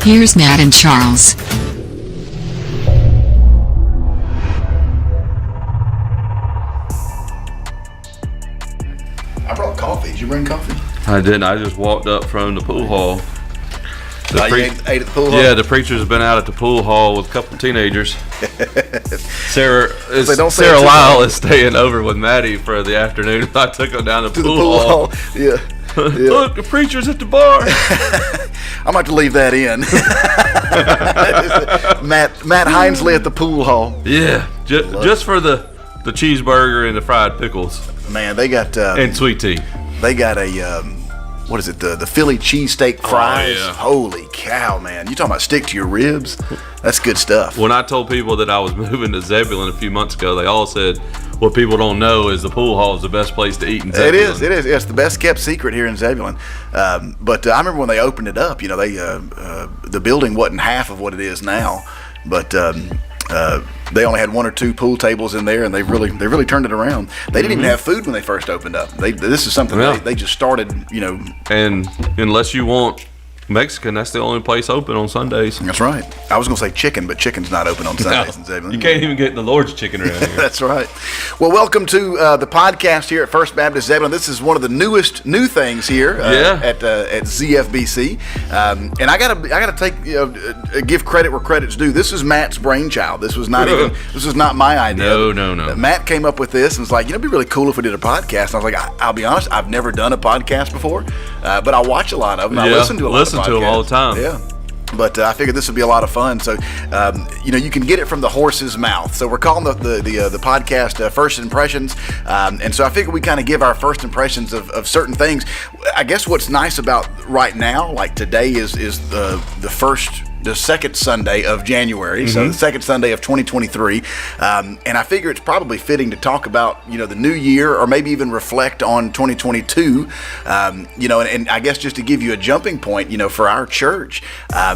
Here's Matt and Charles. I brought coffee. Did you bring coffee? I didn't. I just walked up from the pool hall. You ate at the pool hall? Yeah, the preacher's been out at the pool hall with a couple of teenagers. Sarah Lyle is staying over with Maddie for the afternoon. I took her down to the pool hall. Yeah. Look, the preacher's at the bar. I'm about to leave that in. Matt Hinesley at the pool hall. Yeah, just for the cheeseburger and the fried pickles. Man, they got and sweet tea. They got a what is it? The Philly cheesesteak fries. Oh, yeah. Holy cow, man! You talking about stick to your ribs? That's good stuff. When I told people that I was moving to Zebulon a few months ago, they all said, "What people don't know is the pool hall is the best place to eat in Zebulon." It is. It's the best kept secret here in Zebulon. But I remember when they opened it up. You know, the building wasn't half of what it is now, but. They only had one or two pool tables in there, and they really turned it around. They didn't even have food when they first opened up. This is something they just started, you know. And unless you want Mexican, that's the only place open on Sundays. That's right. I was going to say chicken, but chicken's not open on Sundays in Zebulon. You can't even get the Lord's chicken around here. That's right. Well, welcome to the podcast here at First Baptist Zebulon. This is one of the new things here at ZFBC, and I gotta take give credit where credit's due. This is Matt's brainchild. This was not my idea. No. Matt came up with this and was like, it'd be really cool if we did a podcast. And I was like, I'll be honest, I've never done a podcast before, but I watch a lot of them. I listen to a lot of podcasts. To them all the time. Yeah. But I figured this would be a lot of fun. So, you can get it from the horse's mouth. So we're calling the podcast First Impressions. And so I figured we kind of give our first impressions of certain things. I guess what's nice about right now, like today is the second Sunday of January, so the second Sunday of 2023, and I figure it's probably fitting to talk about the new year, or maybe even reflect on 2022. And I guess just to give you a jumping point, for our church,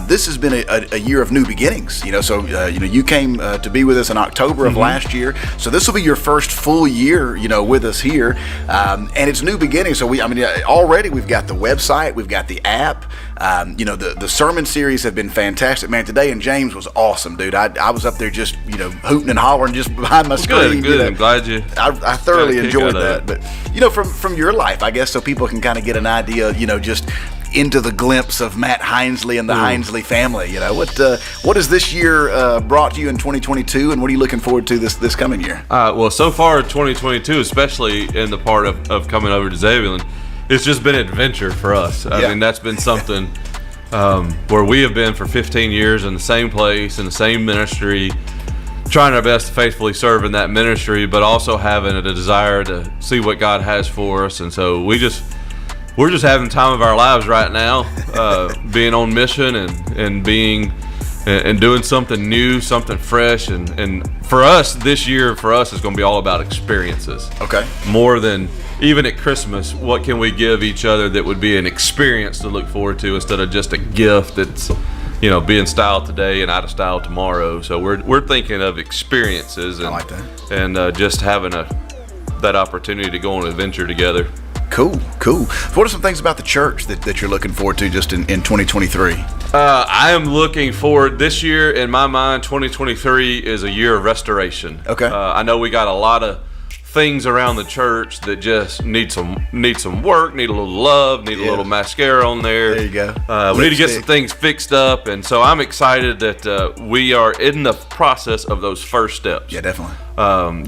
this has been a year of new beginnings. You came to be with us in October of last year, so this will be your first full year, with us here, and it's new beginnings. So already we've got the website, we've got the app. The sermon series have been fantastic, man. Today in James was awesome, dude. I was up there just hooting and hollering just behind my screen. Good. I'm glad you. I thoroughly enjoyed that. But from your life, I guess, so people can kind of get an idea, just into the glimpse of Matt Hinesley and the Hinesley family. What has this year brought you in 2022, and what are you looking forward to this coming year? Well, so far 2022, especially in the part of coming over to Zebulon, it's just been adventure for us. I mean, that's been something where we have been for 15 years in the same place, in the same ministry, trying our best to faithfully serve in that ministry, but also having a desire to see what God has for us. And so we're just having time of our lives right now, being on mission and being and doing something new, something fresh. And for us, this year is going to be all about experiences. Okay. More than even at Christmas, what can we give each other that would be an experience to look forward to instead of just a gift that's, being styled today and out of style tomorrow. So we're thinking of experiences and, I like that. And just having that opportunity to go on an adventure together. Cool. What are some things about the church that you're looking forward to just in 2023? I am looking forward this year. In my mind, 2023 is a year of restoration. Okay. I know we got a lot of things around the church that just need some work, need a little love, need a little mascara on there. There you go. We need to get some things fixed up, and so I'm excited that we are in the process of those first steps. Yeah, definitely.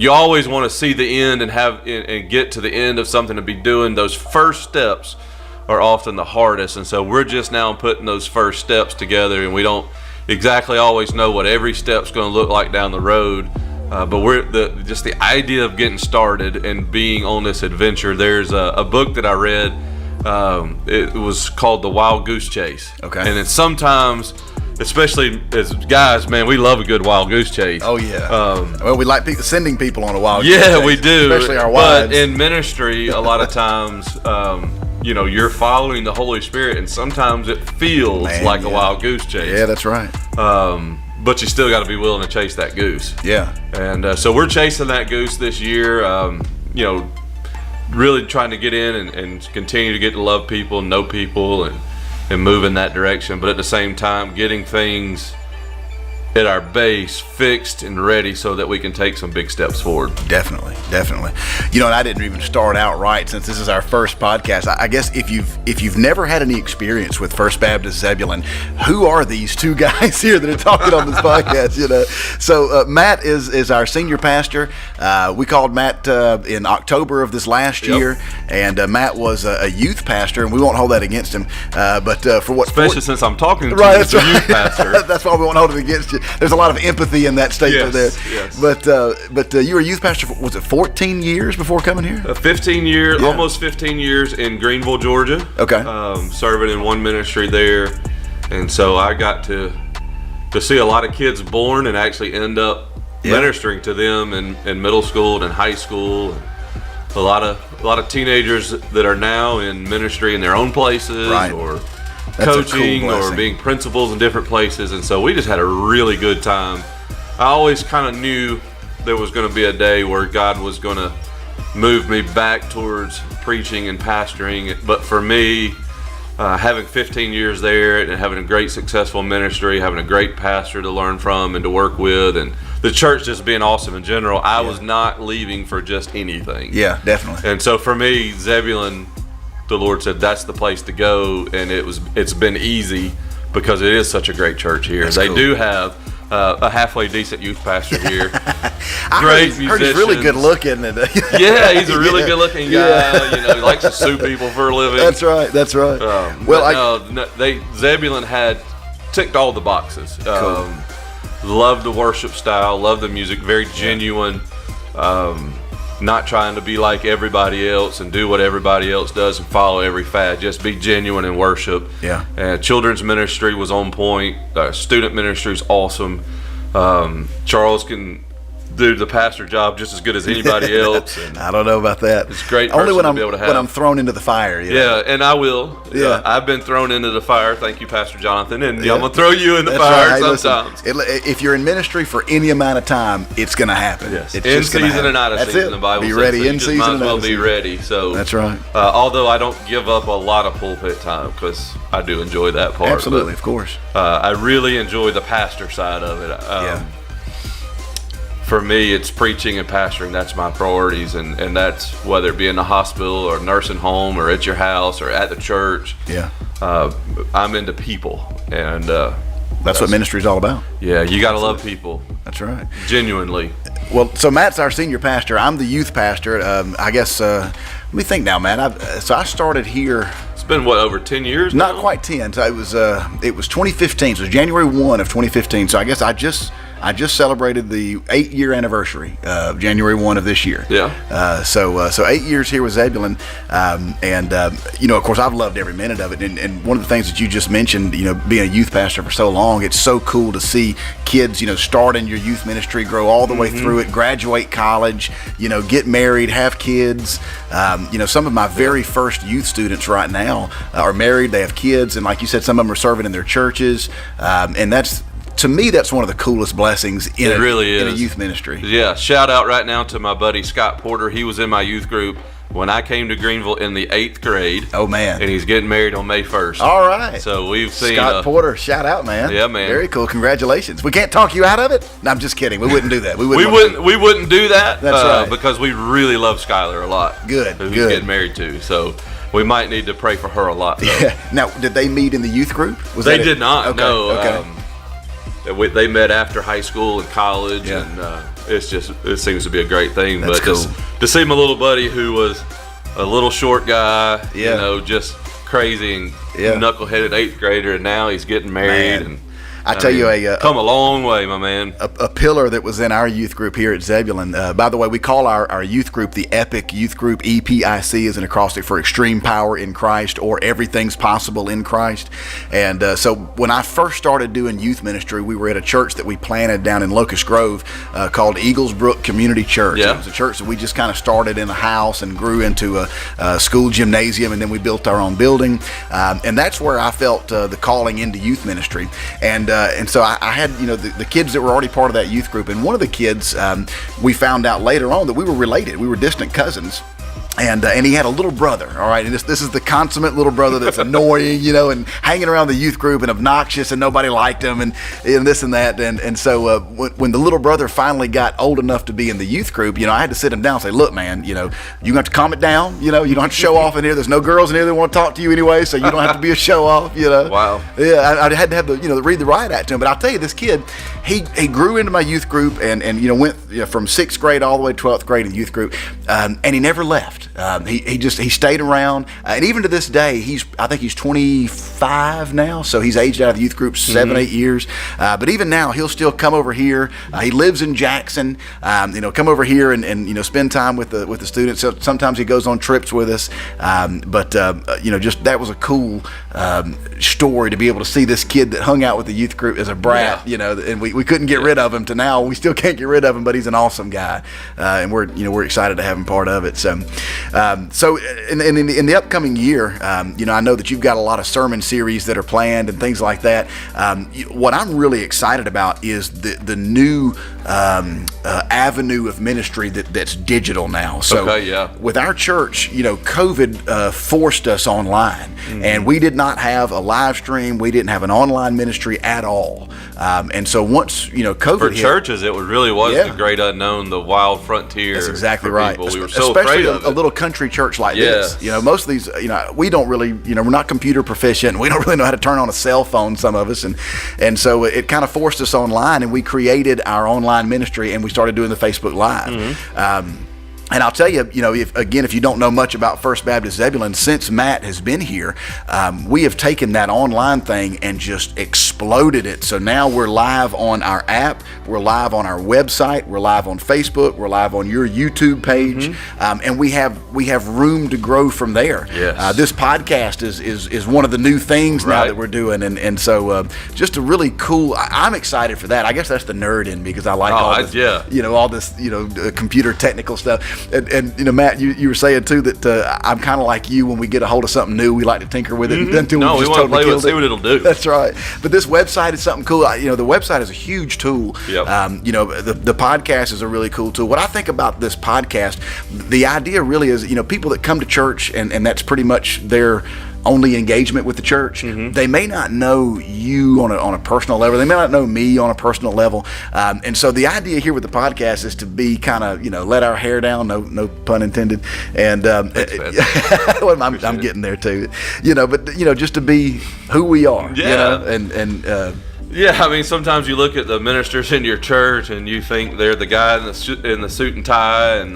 You always want to see the end and get to the end of something to be doing. Those first steps are often the hardest, and so we're just now putting those first steps together, and we don't exactly always know what every step's going to look like down the road. But just the idea of getting started and being on this adventure. There's a book that I read. It was called The Wild Goose Chase. Okay. And it's sometimes, especially as guys, man, we love a good wild goose chase. Oh yeah. Well, we like sending people on a wild goose chase. Yeah, we do. Especially our wives. But in ministry, a lot of times, you're following the Holy Spirit, and sometimes it feels like a wild goose chase. Yeah, that's right. But you still got to be willing to chase that goose. Yeah. And so we're chasing that goose this year, really trying to get in and continue to get to love people, know people, and move in that direction, but at the same time getting things at our base fixed and ready so that we can take some big steps forward. Definitely. You know, and I didn't even start out right, since this is our first podcast. I guess if you've never had any experience with First Baptist Zebulon, who are these two guys here that are talking on this podcast? You know, so Matt is our senior pastor. We called Matt in October of this last year, and Matt was a youth pastor, and we won't hold that against him. But for what, especially since I'm talking to right, you as a youth pastor, that's why we won't hold it against you. There's a lot of empathy in that statement there. Yes. But you were a youth pastor for, was it 14 years before coming here? 15 years, almost 15 years in Greenville, Georgia. Okay. Serving in one ministry there, and so I got to see a lot of kids born and actually end up ministering to them in middle school and in high school. A lot of teenagers that are now in ministry in their own places, right. or That's coaching, a cool or being principals in different places, and so we just had a really good time. I always kind of knew there was going to be a day where God was going to move me back towards preaching and pastoring, but for me, having 15 years there and having a great successful ministry, having a great pastor to learn from and to work with, and the church just being awesome in general, I was not leaving for just anything. Yeah, definitely. And so for me, Zebulon, the Lord said that's the place to go, and it's been easy because it is such a great church here. That's they cool. do have a halfway decent youth pastor here. Heard he's really good looking. Yeah, he's a really good looking guy. You know, he likes to sue people for a living. That's right. Zebulon had ticked all the boxes. Cool. Loved the worship style, loved the music, very genuine. Not trying to be like everybody else and do what everybody else does and follow every fad. Just be genuine in worship. Yeah. And children's ministry was on point. Student ministry is awesome. Charles can do the pastor job just as good as anybody else. And I don't know about that. It's a great only when person to I'm be able to have. when I'm thrown into the fire. You know? Yeah, and I will. Yeah. I've been thrown into the fire. Thank you, Pastor Jonathan. And I'm going to throw you in the fire right. Hey, sometimes. Listen, if you're in ministry for any amount of time, it's going to happen. Yes. It's In just gonna season happen. and out of That's season, it. the Bible be says. ready So in you just season might and as out well of be season. ready. So That's right. Although I don't give up a lot of pulpit time because I do enjoy that part. Absolutely, of course. I really enjoy the pastor side of it. For me, it's preaching and pastoring. That's my priorities, and that's whether it be in the hospital or nursing home or at your house or at the church. Yeah. I'm into people, and That's what ministry is all about. yeah, you got to love people. That's right. Genuinely. Well, so Matt's our senior pastor. I'm the youth pastor. I guess, let me think now, Matt. I started here. It's been, what, over 10 years Not now? quite 10. So it was 2015. So it was January 1 of 2015. So I guess I just celebrated the 8-year anniversary of January 1 of this year. Yeah. So 8 years here with Zebulon. Of course, I've loved every minute of it. And one of the things that you just mentioned, being a youth pastor for so long, it's so cool to see kids, start in your youth ministry, grow all the way through it, graduate college, get married, have kids. Some of my very first youth students right now are married, they have kids, and like you said, some of them are serving in their churches. And that's, to me, that's one of the coolest blessings in a youth ministry. Yeah, shout out right now to my buddy Scott Porter. He was in my youth group when I came to Greenville in the 8th grade. Oh, man. And he's getting married on May 1st. All right. So we've seen Scott Porter, shout out, man. Yeah, man. Very cool. Congratulations. We can't talk you out of it? No, I'm just kidding. We wouldn't do that. We wouldn't do that. That's right. Because we really love Skylar a lot. Good. Who he's good. getting married to. So we might need to pray for her a lot, though. Yeah. Now, did they meet in the youth group? They did not. Okay. No. Okay. They met after high school and college, Yeah. and it seems to be a great thing. That's but cool. to see my little buddy who was a little short guy, Yeah. just crazy and Yeah. knuckleheaded 8th grader, and now he's getting married. Man. And I tell you, come a long way, my man. a pillar that was in our youth group here at Zebulon. By the way, we call our youth group the EPIC Youth Group. EPIC is an acrostic for Extreme Power in Christ, or Everything's Possible in Christ. And so when I first started doing youth ministry, we were at a church that we planted down in Locust Grove called Eagles Brook Community Church. Yeah. It was a church that we just kind of started in a house and grew into a school gymnasium, and then we built our own building. And that's where I felt the calling into youth ministry. And so I had, the kids that were already part of that youth group. And one of the kids, we found out later on that we were related. We were distant cousins. And he had a little brother, all right. And this is the consummate little brother that's annoying, and hanging around the youth group and obnoxious, and nobody liked him, and this and that. And so when the little brother finally got old enough to be in the youth group, I had to sit him down and say, look, man, you have to calm it down. You don't have to show off in here. There's no girls in here that want to talk to you anyway, so you don't have to be a show off. Wow. Yeah, I had to have the read the riot act to him. But I'll tell you, this kid, he grew into my youth group and went from 6th grade all the way to 12th grade in the youth group, and he never left. He stayed around, and even to this day, I think he's 25 now, so he's aged out of the youth group 7-8 years. But even now, he'll still come over here. He lives in Jackson. Come over here and spend time with the students. So sometimes he goes on trips with us. Just that was a cool story to be able to see this kid that hung out with the youth group as a brat. Yeah. And we couldn't get rid of him. To now, we still can't get rid of him, but he's an awesome guy, and we're excited to have him part of it. So in the upcoming year, I know that you've got a lot of sermon series that are planned and things like that. What I'm really excited about is the new avenue of ministry that's digital now. So with our church, COVID forced us online, and we did not have a live stream. We didn't have an online ministry at all. And so once COVID for hit, churches, it really was the great unknown, the wild frontier. That's exactly right. We were so especially afraid of it. A little country church like this. Most of these, we don't really, we're not computer proficient. We don't really know how to turn on a cell phone, some of us, and so it kind of forced us online, and we created our online ministry, and we started doing the Facebook Live. And I'll tell you, if you don't know much about First Baptist Zebulon, since Matt has been here, we have taken that online thing and just exploded it. So now we're live on our app, we're live on our website, we're live on Facebook, we're live on your YouTube page, and we have room to grow from there. Yes. This podcast is one of the new things now that we're doing, and so just a really cool. I'm excited for that. I guess that's the nerd in me, because I like all this computer technical stuff. And Matt, you were saying too that I'm kind of like you. When we get a hold of something new, we like to tinker with it until we just want to play with it, see what it'll do. That's right. But this website is something cool. The website is a huge tool. Yep. The podcast is a really cool tool. What I think about this podcast, the idea really is, people that come to church and that's pretty much their only engagement with the church. They may not know you on a personal level. They may not know me on a personal level. And so the idea here with the podcast is to be kind of, let our hair down, no pun intended. And well, I'm getting there too. But just to be who we are. Yeah, I mean, sometimes you look at the ministers in your church and you think they're the guy in the suit and tie and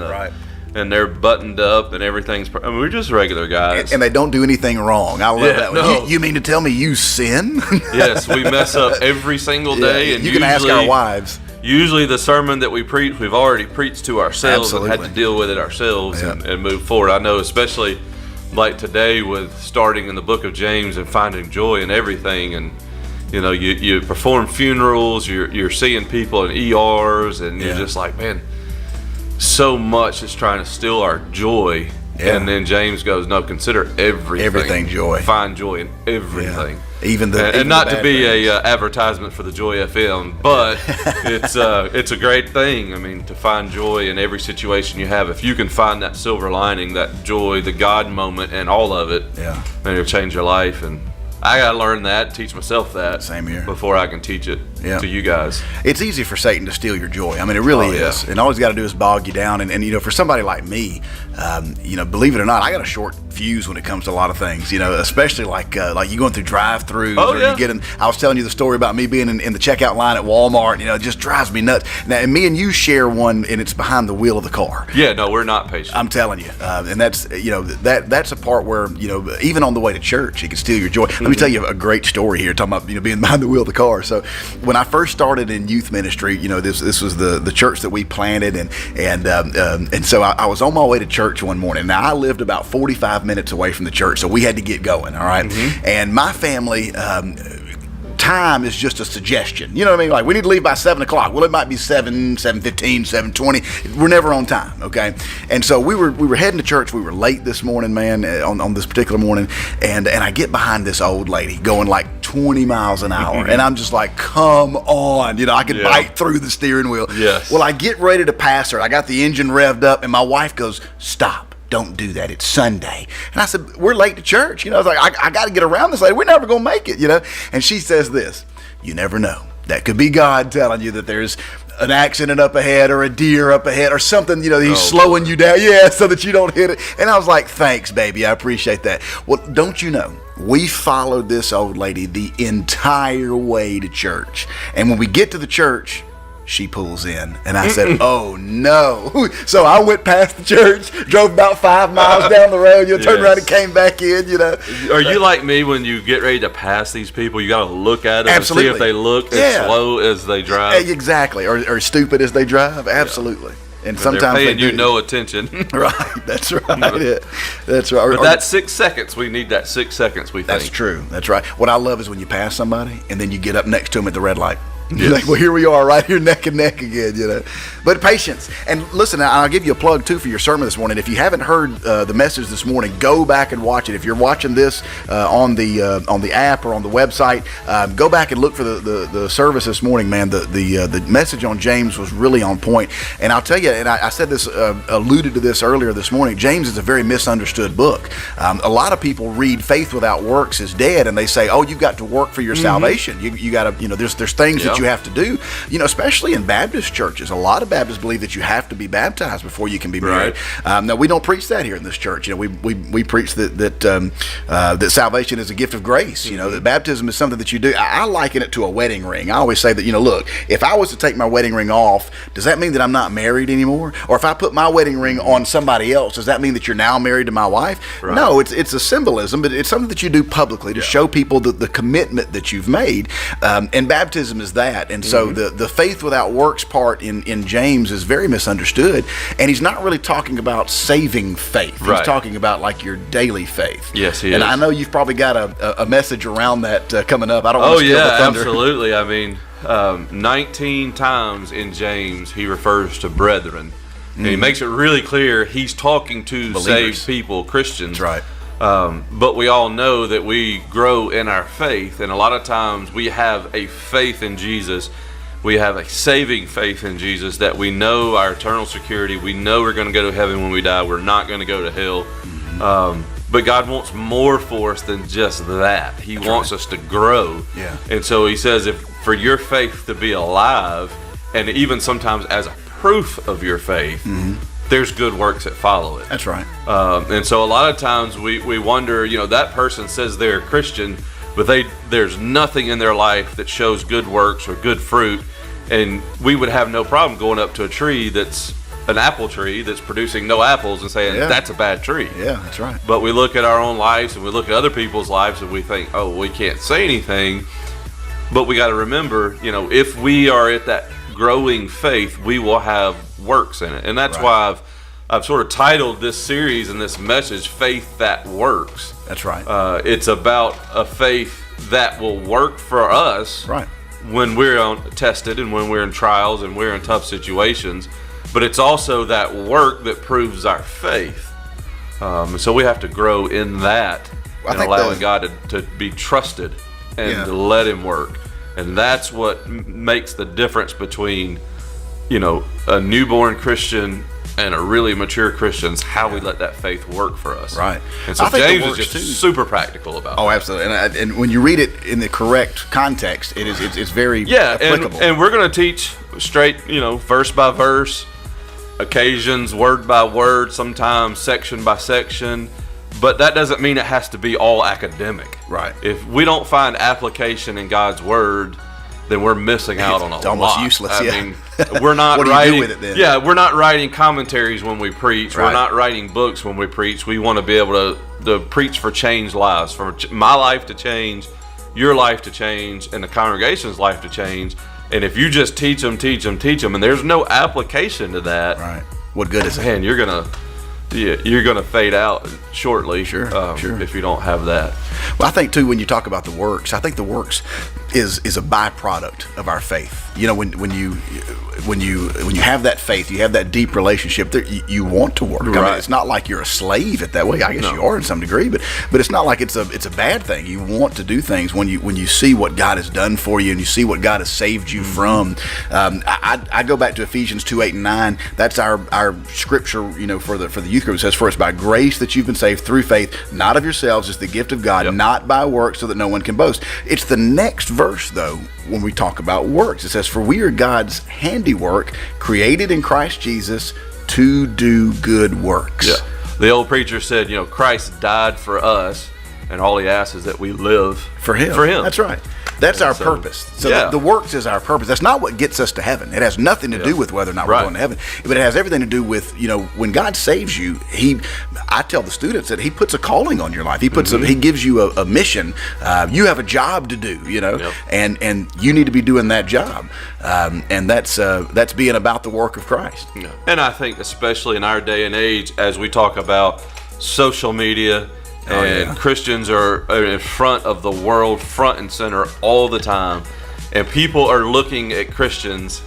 and they're buttoned up and everything's. We're just regular guys, and they don't do anything wrong. I love that one. No. You mean to tell me you sin? Yes, we mess up every single day, and you can ask our wives. Usually, the sermon that we preach, we've already preached to ourselves. Absolutely. And had to deal with it ourselves and move forward. I know, especially like today, with starting in the book of James and finding joy in everything, and you perform funerals, you're seeing people in ERs, and you're just like, man, so much is trying to steal our joy. And then James goes, no, consider everything joy. Find joy in everything. Even and not to be a advertisement for the Joy FM, but it's a great thing. I mean, to find joy in every situation you have. If you can find that silver lining, that joy, the God moment, and all of it, then it'll change your life. And I gotta learn that, teach myself that. Same here. Before I can teach it to you guys. It's easy for Satan to steal your joy. I mean, it really is. And all he's got to do is bog you down. And for somebody like me, believe it or not, I got a short fuse when it comes to a lot of things. Especially like you going through drive-throughs. You get in. I was telling you the story about me being in the checkout line at Walmart. It just drives me nuts. Now, and me and you share one, and it's behind the wheel of the car. Yeah, no, we're not patient. I'm telling you, and that's that's a part where even on the way to church, it can steal your joy. Let me tell you a great story here, talking about being behind the wheel of the car. So when I first started in youth ministry, this was the church that we planted, and so I was on my way to church one morning. Now I lived about 45 minutes away from the church, so we had to get going. All right, and my family. Time is just a suggestion. You know what I mean? Like, we need to leave by 7 o'clock. Well, it might be 7, 7:15, 7:20. We're never on time, okay? And so we were heading to church. We were late this morning, man, on this particular morning. And I get behind this old lady going like 20 miles an hour. And I'm just like, come on. I could bite through the steering wheel. Yes. Well, I get ready to pass her. I got the engine revved up, and my wife goes, stop. Don't do that. It's Sunday. And I said, we're late to church. I was like, I got to get around this lady. We're never going to make it, And she says this, you never know. That could be God telling you that there's an accident up ahead or a deer up ahead or something, he's slowing you down. Yeah, so that you don't hit it. And I was like, thanks, baby. I appreciate that. Well, don't you know, we followed this old lady the entire way to church. And when we get to the church, she pulls in, and I said, oh no. So I went past the church, drove about 5 miles down the road, turned around and came back in, Are you like me when you get ready to pass these people? You got to look at them Absolutely. and see if they look as slow as they drive. Exactly, or stupid as they drive. Absolutely. And sometimes they're paying they do. you no attention. Right, that's right. Yeah. That's right. But that 6 seconds, we need that 6 seconds, we think. That's true. That's right. What I love is when you pass somebody and then you get up next to them at the red light. Yes. You're like, well, here we are right here neck and neck again, But patience. And listen, I'll give you a plug, too, for your sermon this morning. If you haven't heard the message this morning, go back and watch it. If you're watching this on the app or on the website, go back and look for the service this morning, man. The message on James was really on point. And I'll tell you, and I said this, alluded to this earlier this morning, James is a very misunderstood book. A lot of people read faith without works is dead, and they say, oh, you've got to work for your salvation. You got to, there's things that you have to do, especially in Baptist churches. A lot of Baptists believe that you have to be baptized before you can be married. Right. Now, we don't preach that here in this church. We preach that salvation is a gift of grace. That baptism is something that you do. I liken it to a wedding ring. I always say that, look, if I was to take my wedding ring off, does that mean that I'm not married anymore? Or if I put my wedding ring on somebody else, does that mean that you're now married to my wife? Right. No, it's a symbolism, but it's something that you do publicly to show people the commitment that you've made. And baptism is that. And so the faith without works part in James is very misunderstood. And he's not really talking about saving faith. He's talking about like your daily faith. Yes, he is. And I know you've probably got a message around that coming up. I don't want to steal the thunder. Absolutely. I mean, 19 times in James he refers to brethren. And he makes it really clear he's talking to believers. Saved people, Christians. That's right. But we all know that we grow in our faith, and a lot of times we have a faith in Jesus. We have a saving faith in Jesus that we know our eternal security. We know we're going to go to heaven when we die. We're not going to go to hell. But God wants more for us than just that. He wants us to grow. Yeah. And so he says, if for your faith to be alive, and even sometimes as a proof of your faith, there's good works that follow it. That's right. And so a lot of times we wonder, that person says they're a Christian, but there's nothing in their life that shows good works or good fruit. And we would have no problem going up to a tree that's an apple tree that's producing no apples and saying that's a bad tree. Yeah, that's right. But we look at our own lives and we look at other people's lives and we think, oh, we can't say anything. But we got to remember, if we are at that growing faith, we will have works in it. And that's why I've sort of titled this series and this message, Faith That Works. That's right. It's about a faith that will work for us when we're tested and when we're in trials and we're in tough situations. But it's also that work that proves our faith. So we have to grow in that and allowing God to be trusted and to let him work. And that's what makes the difference between, a newborn Christian and a really mature Christian, is how we let that faith work for us. Right. And so James is just super practical about it. Oh, absolutely. And when you read it in the correct context, it's very applicable. And we're going to teach straight, verse by verse, occasions, word by word, sometimes section by section. But that doesn't mean it has to be all academic. Right. If we don't find application in God's word, then we're missing out on a lot. It's almost useless. I mean, we're not what do writing. you do with it then? Yeah, we're not writing commentaries when we preach. Right. We're not writing books when we preach. We want to be able to preach for changed lives, for my life to change, your life to change, and the congregation's life to change. And if you just teach them, and there's no application to that, right? What good is it? Man, you're gonna fade out shortly. Sure. If you don't have that. Well, I think too, when you talk about the works, I think the works is a byproduct of our faith. You know, when you have that faith, you have that deep relationship, you want to work. Right. I mean, it's not like you're a slave at that way. I guess you are in some degree, but it's not like it's a bad thing. You want to do things when you see what God has done for you and you see what God has saved you from. I go back to Ephesians 2:8-9. That's our scripture, you know, for the youth group. It says, "For it's by grace that you've been saved through faith, not of yourselves, it's the gift of God, not by works, so that no one can boast." It's the next verse, though, when we talk about works. It says, "For we are God's handiwork, created in Christ Jesus to do good works." Yeah. The old preacher said, you know, Christ died for us, and all he asks is that we live for him. That's right. That's our purpose. So the works is our purpose. That's not what gets us to heaven. It has nothing to do with whether or not we're going to heaven, but it has everything to do with, you know, when God saves you, I tell the students that he puts a calling on your life. He puts he gives you a mission. You have a job to do, you know, and you need to be doing that job. And that's being about the work of Christ. Yeah. And I think especially in our day and age, as we talk about social media, and Christians are in front of the world, front and center all the time. And people are looking at Christians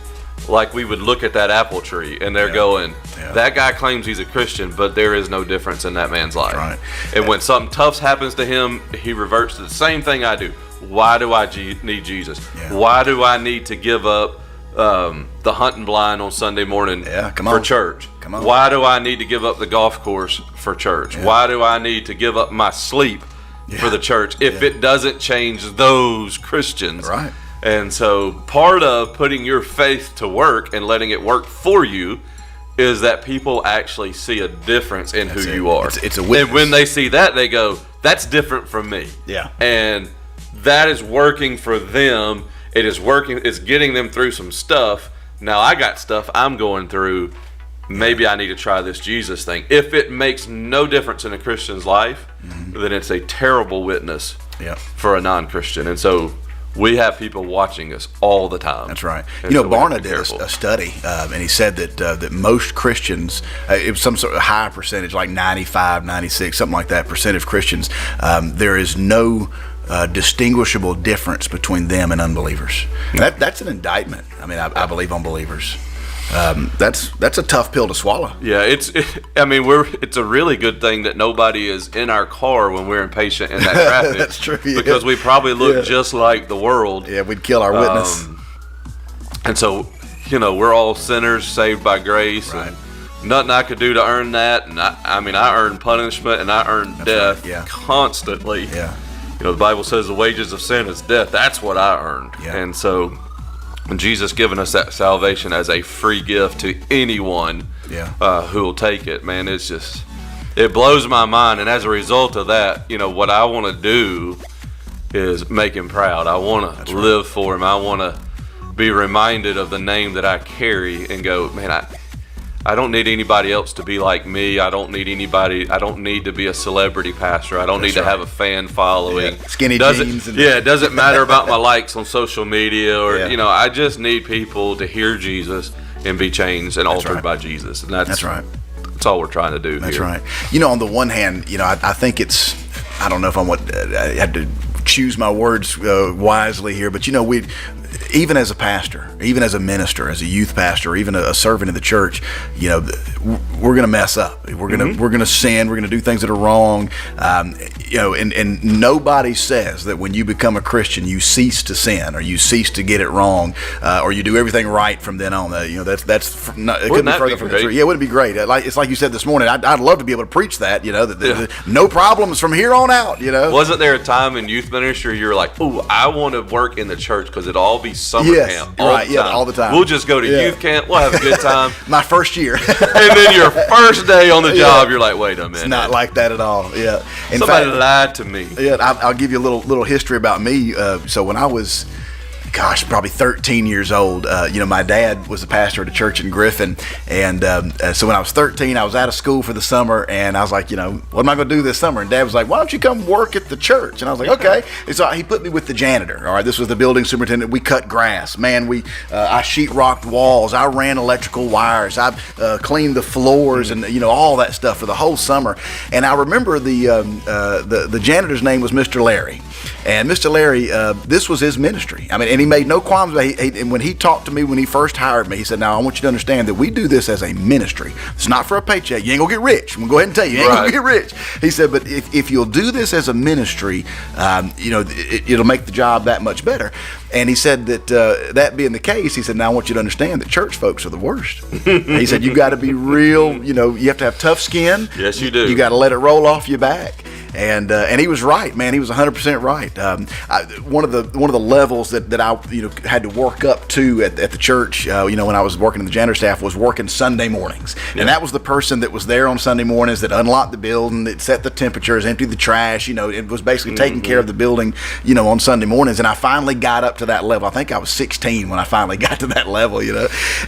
like we would look at that apple tree. And they're going, that guy claims he's a Christian, but there is no difference in that man's life. Right. And when something tough happens to him, he reverts to the same thing I do. Why do I need Jesus? Yeah. Why do I need to give up the hunting blind on Sunday morning for church? Come on. Why do I need to give up the golf course for church? Why do I need to give up my sleep for the church if it doesn't change those Christians? Right. And so part of putting your faith to work and letting it work for you is that people actually see a difference in who you are. It's a witness. And when they see that, they go, that's different from me. Yeah. And that is working for them. It is working. It's getting them through some stuff. Now I got stuff I'm going through. Maybe I need to try this Jesus thing. If it makes no difference in a Christian's life, then it's a terrible witness for a non-Christian. And so we have people watching us all the time. That's right. And you know, so Barna did a study, and he said that most Christians, it was some sort of high percentage, like 95, 96, something like that, percent of Christians, there is no distinguishable difference between them and unbelievers. That's an indictment. I mean, I believe on believers. That's a tough pill to swallow. Yeah, it's a really good thing that nobody is in our car when we're impatient in that traffic. That's true. Yeah. Because we probably look just like the world. Yeah, we'd kill our witness. And so, you know, we're all sinners saved by grace. Right. And nothing I could do to earn that. And I earn punishment and I earn death constantly. Yeah. You know, the Bible says the wages of sin is death. That's what I earned. Yeah. And so when Jesus given us that salvation as a free gift to anyone who will take it, man, it blows my mind. And as a result of that, you know, what I want to do is make him proud. I want to live for him. I want to be reminded of the name that I carry and go, man, I don't need anybody else to be like me. I don't need to be a celebrity pastor. I don't need to have a fan following. Yeah. Skinny jeans. It doesn't matter about my likes on social media or, you know, I just need people to hear Jesus and be changed and altered by Jesus. And that's right. That's all we're trying to do here. That's right. You know, on the one hand, you know, I think I don't know if I had to choose my words wisely here, but, you know, even as a pastor, even as a minister, as a youth pastor, even a servant in the church, you know, we're going to mess up. We're going to sin. We're going to do things that are wrong. You know, and nobody says that when you become a Christian, you cease to sin or you cease to get it wrong or you do everything right from then on. You know, it couldn't be further from the truth. Yeah, wouldn't it be great? It's like you said this morning. I'd love to be able to preach that. You know, that no problems from here on out. You know, wasn't there a time in youth ministry you're like, oh, I want to work in the church because it'll all be summer camp. All the time. We'll just go to youth camp. We'll have a good time. My first year. And then your first day on the job, you're like, wait a minute. It's not like that at all. Yeah. Somebody lied to me. Yeah, I'll give you a little history about me. So when I was gosh, probably 13 years old. My dad was a pastor at a church in Griffin, and so when I was 13, I was out of school for the summer, and I was like, what am I going to do this summer? And Dad was like, why don't you come work at the church? And I was like, okay. And so he put me with the janitor. All right, this was the building superintendent. We cut grass. Man, I sheetrocked walls. I ran electrical wires. I cleaned the floors, and all that stuff for the whole summer. And I remember the janitor's name was Mr. Larry. And Mr. Larry, this was his ministry. I mean, and he made no qualms about it. And when he talked to me, when he first hired me, he said, now I want you to understand that we do this as a ministry. It's not for a paycheck. You ain't gonna get rich. I'm gonna go ahead and tell you, you ain't gonna get rich. He said, but if you'll do this as a ministry, it'll make the job that much better. And he said that being the case, he said, now I want you to understand that church folks are the worst. He said, you got to be real, you have to have tough skin. Yes, you do. You got to let it roll off your back. And he was right, man. He was 100% right. One of the levels that I had to work up to at the church, when I was working in the janitor staff, was working Sunday mornings. Yeah. And that was the person that was there on Sunday mornings, that unlocked the building, that set the temperatures, emptied the trash. It was basically taking care of the building, on Sunday mornings. And I finally got up to that level. I think I was 16 when I finally got to that level,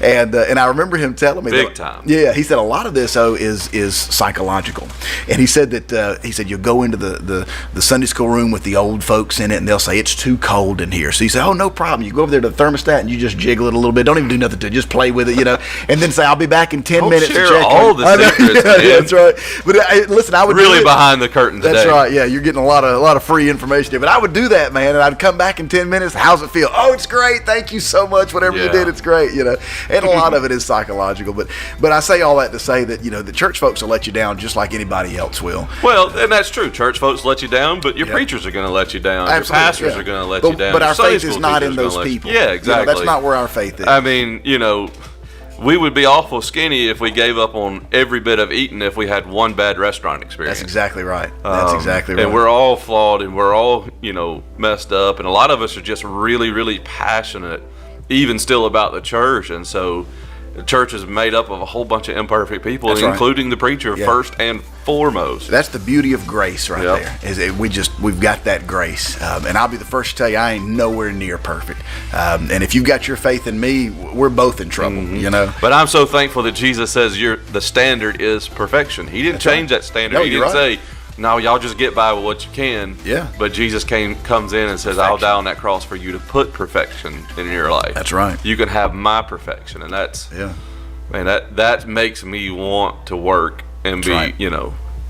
And I remember him telling me big time. Yeah, he said a lot of this is psychological. And he said that you'll go into the Sunday school room with the old folks in it, and they'll say it's too cold in here. So you say, oh, no problem. You go over there to the thermostat and you just jiggle it a little bit. Don't even do nothing to it. Just play with it, and then say, I'll be back in 10 minutes share to check all the secrets, man. That's right. But listen, I would really behind the curtain today. That's right. Yeah, you're getting a lot of free information here. But I would do that, man, and I'd come back in 10 minutes. How's it feel? Oh, it's great. Thank you so much. Whatever you did, it's great. And a lot of it is psychological. But I say all that to say that the church folks will let you down just like anybody else will. Well, and that's true. Church folks let you down, but your preachers are going to let you down. Absolutely, your pastors are going to let you down. But our Sunday faith is not in those people. Yeah, exactly. That's not where our faith is. I mean, we would be awful skinny if we gave up on every bit of eating if we had one bad restaurant experience. That's exactly right. That's exactly right. And we're all flawed, and we're all, messed up, and a lot of us are just really, really passionate, even still, about the church. And so the church is made up of a whole bunch of imperfect people, including the preacher first and foremost. That's the beauty of grace right there. Is we've got that grace, and I'll be the first to tell you, I ain't nowhere near perfect. And if you've got your faith in me, we're both in trouble. But I'm so thankful that Jesus says the standard is perfection. He didn't change that standard. He didn't say, no, y'all just get by with what you can. Yeah. But Jesus comes in and says, I'll die on that cross for you to put perfection in your life. That's right. You can have my perfection, and that's man, that makes me want to work and be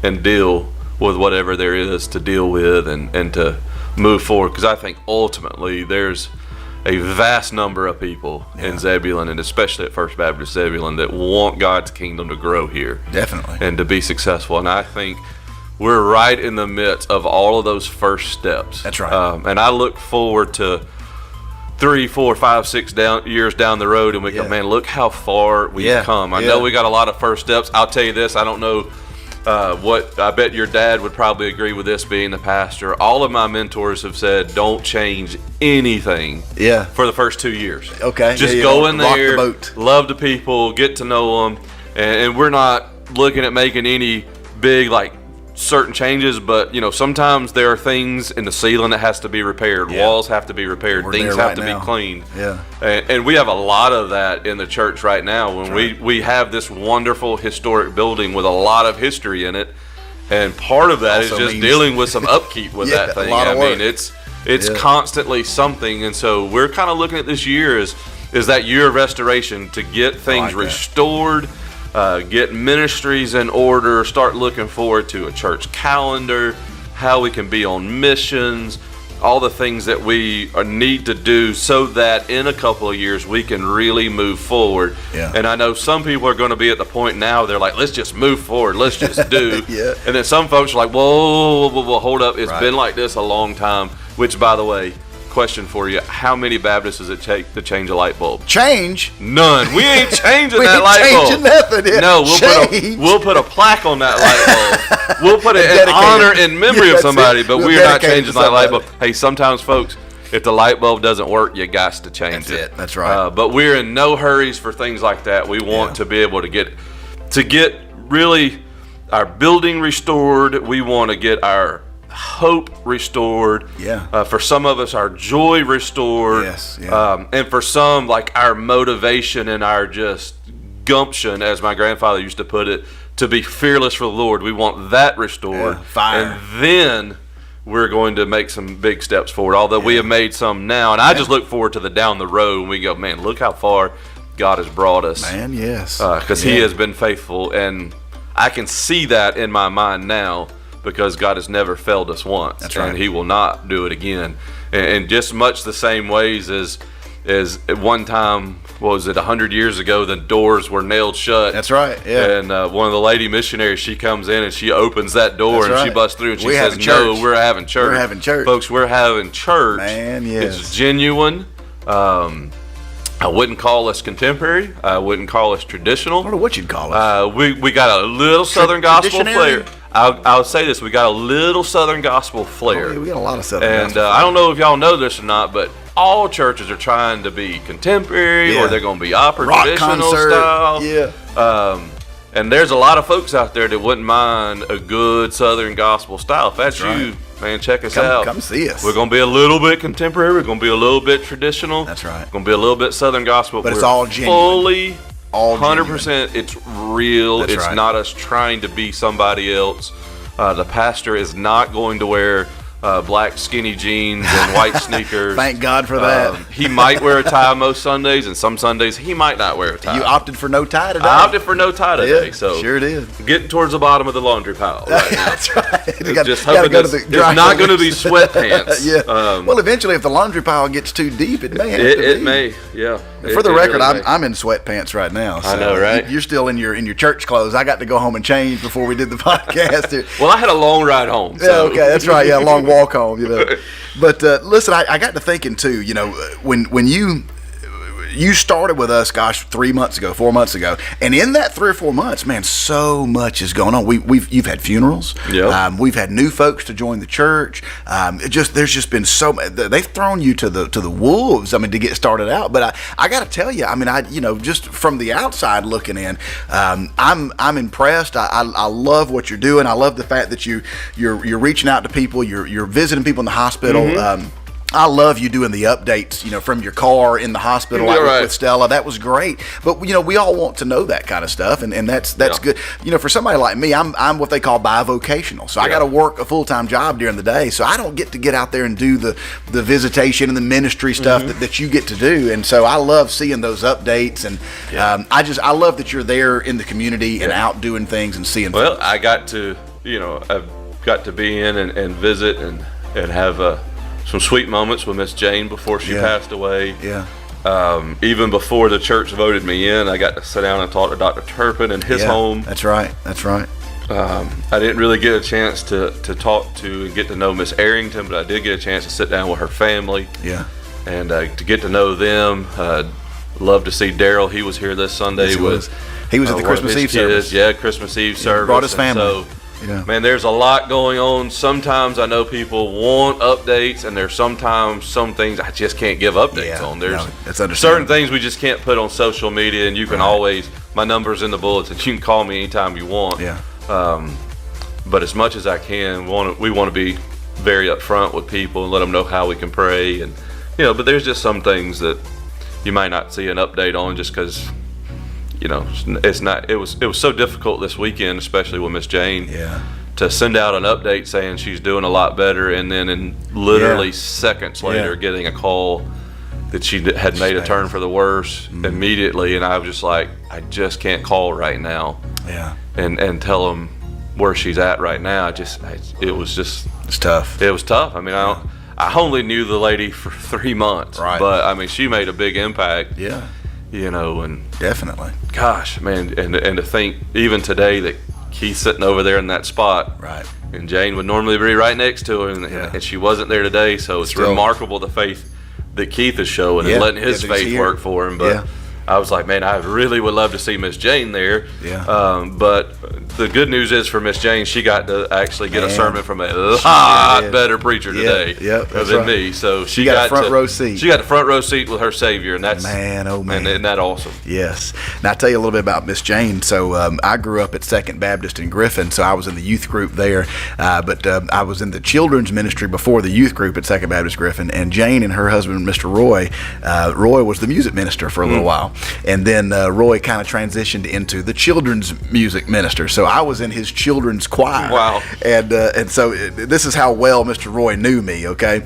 and deal with whatever there is to deal with and to move forward, because I think ultimately there's a vast number of people in Zebulon, and especially at First Baptist Zebulon, that want God's kingdom to grow here. Definitely. And to be successful. And I think we're right in the midst of all of those first steps. That's right. And I look forward to 3, 4, 5, 6 years down the road, and we go, man, look how far we've come. I know we got a lot of first steps. I'll tell you this, I don't know what, I bet your dad would probably agree with this, being the pastor. All of my mentors have said, don't change anything for the first 2 years. Okay. Just go in there, love the people, get to know them, and we're not looking at making any big, certain changes, but sometimes there are things in the ceiling that has to be repaired. Walls have to be repaired. Things have to be cleaned. And we have a lot of that in the church right now. When we have this wonderful historic building with a lot of history in it, and part of that also is just dealing with some upkeep with that thing. I mean, it's constantly something, and so we're kind of looking at this year as that year of restoration, to get things restored. Get ministries in order, start looking forward to a church calendar, how we can be on missions, all the things that we need to do so that in a couple of years we can really move forward. And I know some people are going to be at the point now, they're like, let's just move forward, let's just do. And then some folks are like, whoa, hold up, it's been like this a long time, which, by the way, question for you, how many Baptists does it take to change a light bulb? Change? None. We ain't changing we that ain't light changing bulb. Nothing. No, we'll put a plaque on that light bulb. We'll put it in honor and memory of somebody, but we're not changing that light bulb. Hey, sometimes, folks, if the light bulb doesn't work, you got to change it. That's right. But we're in no hurries for things like that. We want to be able to get really our building restored. We want to get our hope restored. Yeah. For some of us, our joy restored. Yes. Yeah. And for some, like our motivation and our just gumption, as my grandfather used to put it, to be fearless for the Lord. We want that restored. Yeah, fire. And then we're going to make some big steps forward, although we have made some now. And I just look forward to the down the road when we go, man, look how far God has brought us. Man, yes. Because He has been faithful. And I can see that in my mind now because God has never failed us once. That's right. And He will not do it again. And just much the same ways as at one time, what was it, 100 years ago, the doors were nailed shut. That's right, yeah. And one of the lady missionaries, she comes in and she opens that door. That's and right. she busts through and she We says, having church. no, we're having church. We're having church. Folks, we're having church. Man, yes. It's genuine. I wouldn't call us contemporary. I wouldn't call us traditional. I don't know what you'd call it. We got a little Southern gospel Traditionary? flair. I'll say this: we got a little Southern gospel flair. Oh, yeah, we got a lot of Southern And gospel. I don't know if y'all know this or not, but all churches are trying to be contemporary, Yeah. or they're going to be opera Rock traditional concert. style. Yeah. And there's a lot of folks out there that wouldn't mind a good Southern gospel style. If that's That's you, right. man, check us out. Come see us. We're going to be a little bit contemporary. We're going to be a little bit traditional. That's right. Going to be a little bit Southern gospel. But it's we're all genuine. Fully, All 100%. It's real. That's It's right. not us trying to be somebody else. The pastor is not going to wear black skinny jeans and white sneakers. Thank God for that. He might wear a tie most Sundays, and some Sundays he might not wear a tie. You opted for no tie today. I opted for no tie today, Yeah, so sure did. getting towards the bottom of the laundry pile right now. That's right. You Just gotta hoping go to it's the dry not going to be cleaners. sweatpants. Yeah. Well, eventually, if the laundry pile gets too deep, it may have to It be. may, yeah. For the It record, really may. I'm in sweatpants right now. So I know, right? You're still in your church clothes. I got to go home and change before we did the podcast here. Well, I had a long ride home. Yeah, So. okay, that's right. Yeah, a long walk home, you know. But listen, I got to thinking too. You know, when you started with us, gosh, 4 months ago, and in that 3 or 4 months, man, so much is going on. You've had funerals. Yep. We've had new folks to join the church. There's just been so. They've thrown you to the wolves. I mean, to get started out. But I got to tell you, I mean, just from the outside looking in, I'm impressed. I love what you're doing. I love the fact that you're reaching out to people. You're visiting people in the hospital. Mm-hmm. I love you doing the updates, from your car in the hospital, like right. with Stella. That was great. But we all want to know that kind of stuff, and that's Yeah. good. For somebody like me, I'm what they call bivocational. So I got to work a full-time job during the day. So I don't get out there and do the visitation and the ministry stuff that you get to do. And so I love seeing those updates, and I love that you're there in the community and out doing things and seeing. Well, I got to, I've got to be in and visit and have some sweet moments with Miss Jane before she passed away. Yeah. Even before the church voted me in, I got to sit down and talk to Dr. Turpin in his home. That's right. That's right. I didn't really get a chance to talk to and get to know Miss Arrington, but I did get a chance to sit down with her family. Yeah. And to get to know them. Love to see Daryl. He was here this Sunday. Yes, he was. He was at the one of Christmas his Eve kids. service. Yeah, Christmas Eve service. Brought his And family. so, Yeah. man, there's a lot going on. Sometimes I know people want updates, and there's sometimes some things I just can't give updates on. There's that's certain understandable. things we just can't put on social media, and you can always, my number's in the bulletin. You can call me anytime you want. Yeah. But as much as I can, we want to be very upfront with people and let them know how we can pray, and but there's just some things that you might not see an update on just because it's not. It was so difficult this weekend, especially with Miss Jane. Yeah. To send out an update saying she's doing a lot better, and then in literally seconds later getting a call that she had made a turn for the worse immediately, and I was just like, I just can't call right now. Yeah. And tell them where she's at right now. It was tough. It was tough. I mean, I only knew the lady for 3 months, Right. but I mean, she made a big impact. Yeah. And Definitely. gosh, man, and to think even today that Keith's sitting over there in that spot, Right. and Jane would normally be right next to her, and she wasn't there today. So it's Still. remarkable the faith that Keith is showing and letting his that he's faith here. work for him. But I was like, man, I really would love to see Miss Jane there. Yeah. But the good news is for Miss Jane, she got to actually get a sermon from a lot better preacher today than me. So she got a front row seat. She got a front row seat with her Savior, and that's man, oh man, and isn't that awesome? Yes. Now I'll tell you a little bit about Miss Jane. So I grew up at Second Baptist in Griffin, so I was in the youth group there. But I was in the children's ministry before the youth group at Second Baptist Griffin. And Jane and her husband, Mr. Roy, Roy was the music minister for a little while, and then Roy kind of transitioned into the children's music minister. So I was in his children's choir. Wow. And so this is how well Mr. Roy knew me. Okay,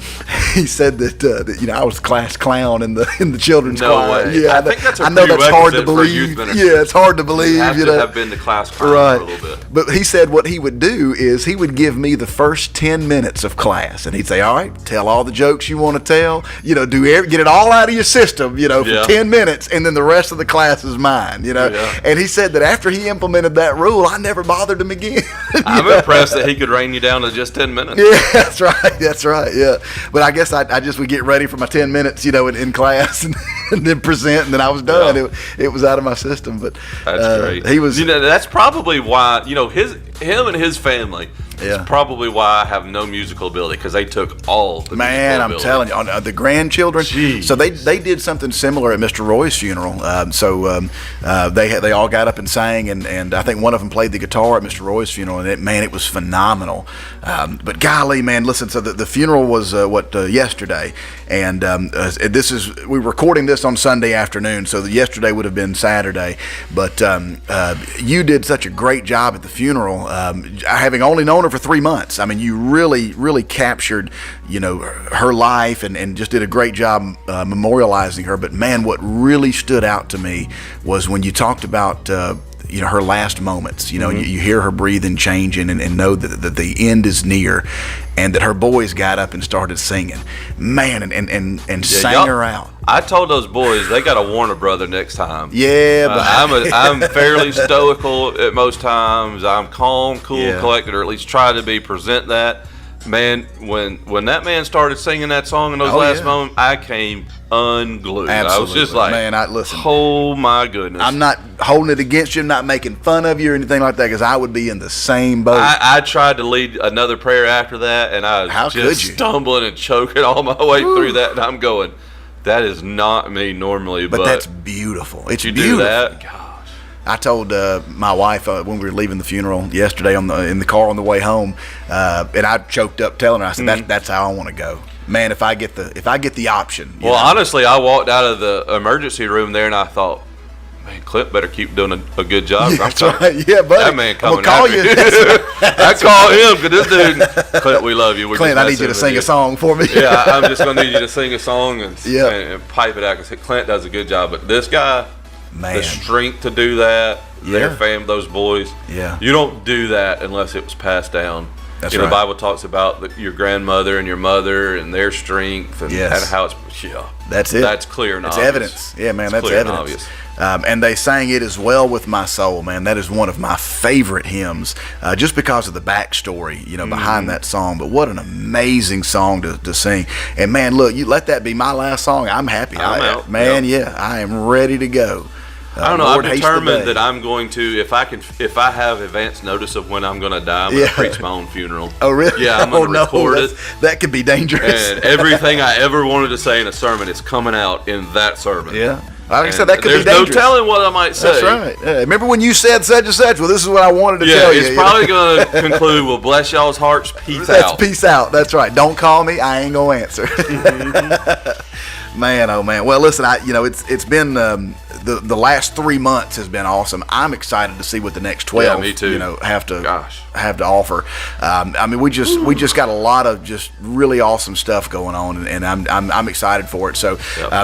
he said that I was class clown in the children's choir. Way. Yeah, I think that's a I know that's hard to prerequisite for a believe. youth minister. Yeah, it's hard to believe. You have to have been to class clown for a little bit. But he said what he would do is he would give me the first 10 minutes of class, and he'd say, "All right, tell all the jokes you want to tell. Get it all out of your system. For 10 minutes, and then the rest of the class is mine." Yeah. And he said that after he implemented that rule, I never bothered him again. I'm impressed that he could rein you down to just 10 minutes. Yeah, that's right. That's right. Yeah, but I guess I just would get ready for my 10 minutes, in class, and then present, and then I was done. Yeah. It was out of my system. But that's great. He was. That's probably why him and his family. Yeah. It's probably why I have no musical ability, because they took all the man. I'm telling you, on the grandchildren. Jeez. So they did something similar at Mr. Roy's funeral. They all got up and sang, and I think one of them played the guitar at Mr. Roy's funeral, and it was phenomenal. But golly, man, listen. So the funeral was yesterday, and we're recording this on Sunday afternoon, so yesterday would have been Saturday. But you did such a great job at the funeral, having only known her for 3 months. I mean, you really, really captured, her life and just did a great job memorializing her. But man, what really stood out to me was when you talked about her last moments. You hear her breathing changing and know that the end is near, and that her boys got up and started singing, man, and sang her out. I told those boys they got to warn a brother next time. Yeah, but I'm fairly stoical at most times. I'm calm, cool, collected, or at least try to present that. Man, when that man started singing that song in those last moments, I came unglued. Absolutely. I was just like, man, listen. Oh my goodness. I'm not holding it against you, I'm not making fun of you or anything like that, because I would be in the same boat. I tried to lead another prayer after that, and I was just stumbling and choking all my way through that, and I'm going, that is not me normally. But that's beautiful. It's you beautiful. Do that? Gosh. I told my wife when we were leaving the funeral yesterday in the car on the way home, and I choked up telling her, I said, that's how I want to go. Man, if I get the option. Well, honestly, I walked out of the emergency room there, and I thought, man, Clint better keep doing a good job. Yeah, that's right. Yeah, buddy. That man coming call you. I call him because this dude, Clint, we love you. Clint, I need you to sing a song for me. Yeah, I'm just going to need you to sing a song and pipe it out, because Clint does a good job. But this guy, the strength to do that, their family, those boys, you don't do that unless it was passed down. That's right. The Bible talks about your grandmother and your mother and their strength and how it's. That's it. That's clear and obvious. It's evidence. Yeah, man, that's evidence. And they sang "It Is Well With My Soul." Man, that is one of my favorite hymns, just because of the backstory, behind that song. But what an amazing song to sing! And man, look, you let that be my last song. I'm happy. I'm out. Man. Yeah, I am ready to go. I don't know. Lord, I'm determined that I'm going to, if I have advance notice of when I'm going to die, I'm going to preach my own funeral. Oh, really? Yeah, I'm going to record it. That could be dangerous. And everything I ever wanted to say in a sermon is coming out in that sermon. Yeah. Like I said, that could be dangerous. There's no telling what I might say. That's right. Yeah. Remember when you said such and such? Well, this is what I wanted to tell you. It's probably going to conclude, well, bless y'all's hearts, peace out. Peace out. That's right. Don't call me. I ain't going to answer. Man, oh man. Well, listen, it's been the last 3 months has been awesome. I'm excited to see what the next 12 me too. have to offer. I mean, we just got a lot of just really awesome stuff going on, and I'm excited for it. So,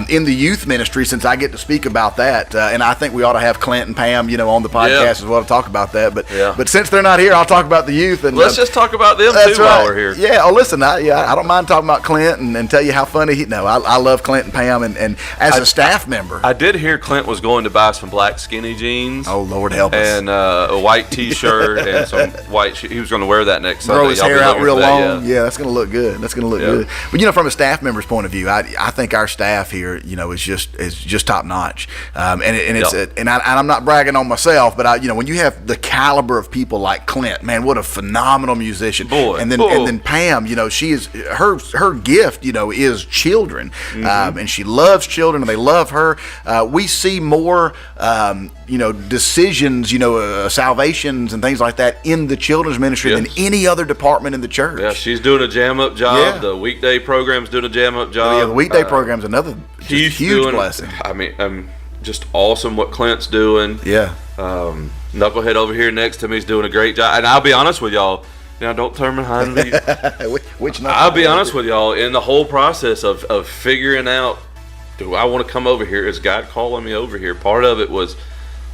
in the youth ministry, since I get to speak about that, and I think we ought to have Clint and Pam, on the podcast as well to talk about that. But since they're not here, I'll talk about the youth. And let's just talk about them too while we're here. Yeah. Oh, listen, I don't mind talking about Clint and tell you how funny I love Clint and Pam, and as a staff member. I did hear Clint was was going to buy some black skinny jeans. Oh, Lord help us. And a white T-shirt and some white he was going to wear that next Sunday. Grow his Y'all be hair out looking real for that, long. Yeah, that's going to look good. That's going to look good. But, you know, from a staff member's point of view, I think our staff here, you know, is just top notch. And I'm not bragging on myself, but you know, when you have the caliber of people like Clint, man, what a phenomenal musician. And then Pam, you know, she is her gift, you know, is children, and she loves children, and they love her. We see more, you know, decisions, you know, salvations and things like that in the children's ministry than any other department in the church. Yeah, she's doing a jam up job. Yeah. The weekday program's doing a jam up job. Yeah, the weekday program's another huge blessing. I mean, just awesome what Clint's doing. Yeah. Knucklehead over here next to me is doing a great job. And I'll be honest with y'all. Now, don't turn behind me. I'll be honest with y'all. In the whole process of figuring out, do I want to come over here? Is God calling me over here? Part of it was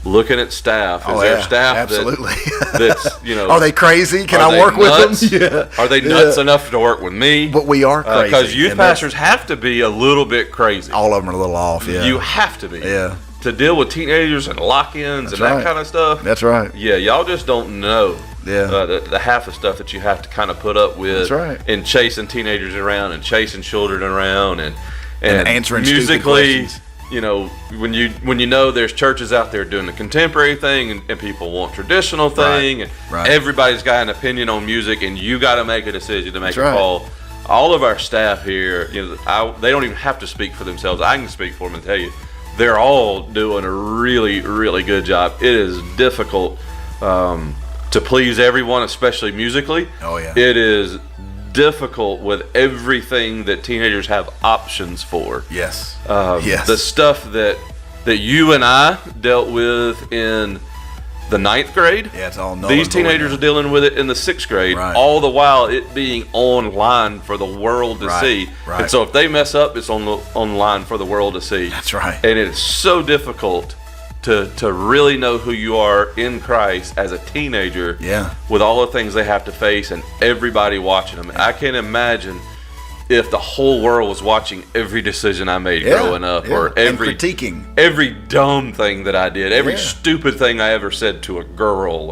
looking at staff. Is there staff absolutely. that's, you know. Are they crazy? Can I work with them? Yeah. Are they nuts enough to work with me? But we are crazy. Because youth pastors have to be a little bit crazy. All of them are a little off, yeah. You have to be. Yeah. To deal with teenagers and lock-ins and that kind of stuff. That's right. Yeah, y'all just don't know. Yeah. The half the stuff that you have to kind of put up with. That's right. And chasing teenagers around and chasing children around and answering musically, you know, when you know there's churches out there doing the contemporary thing and people want traditional thing and everybody's got an opinion on music and you got to make a decision to make a call. All of our staff here, you know, they don't even have to speak for themselves. I can speak for them and tell you, they're all doing a really, really good job. It is difficult to please everyone, especially musically. Oh yeah. It is difficult with everything that teenagers have options for. Yes. Yes. The stuff that you and I dealt with in the 9th grade. Yeah, it's all these teenagers are dealing with it in the 6th grade. Right. All the while it being online for the world to see. Right. And so if they mess up, it's online for the world to see. That's right. And it is so difficult to really know who you are in Christ as a teenager. Yeah. With all the things they have to face and everybody watching them. I can't imagine if the whole world was watching every decision I made growing up, or every critiquing every dumb thing that I did, every stupid thing I ever said to a girl,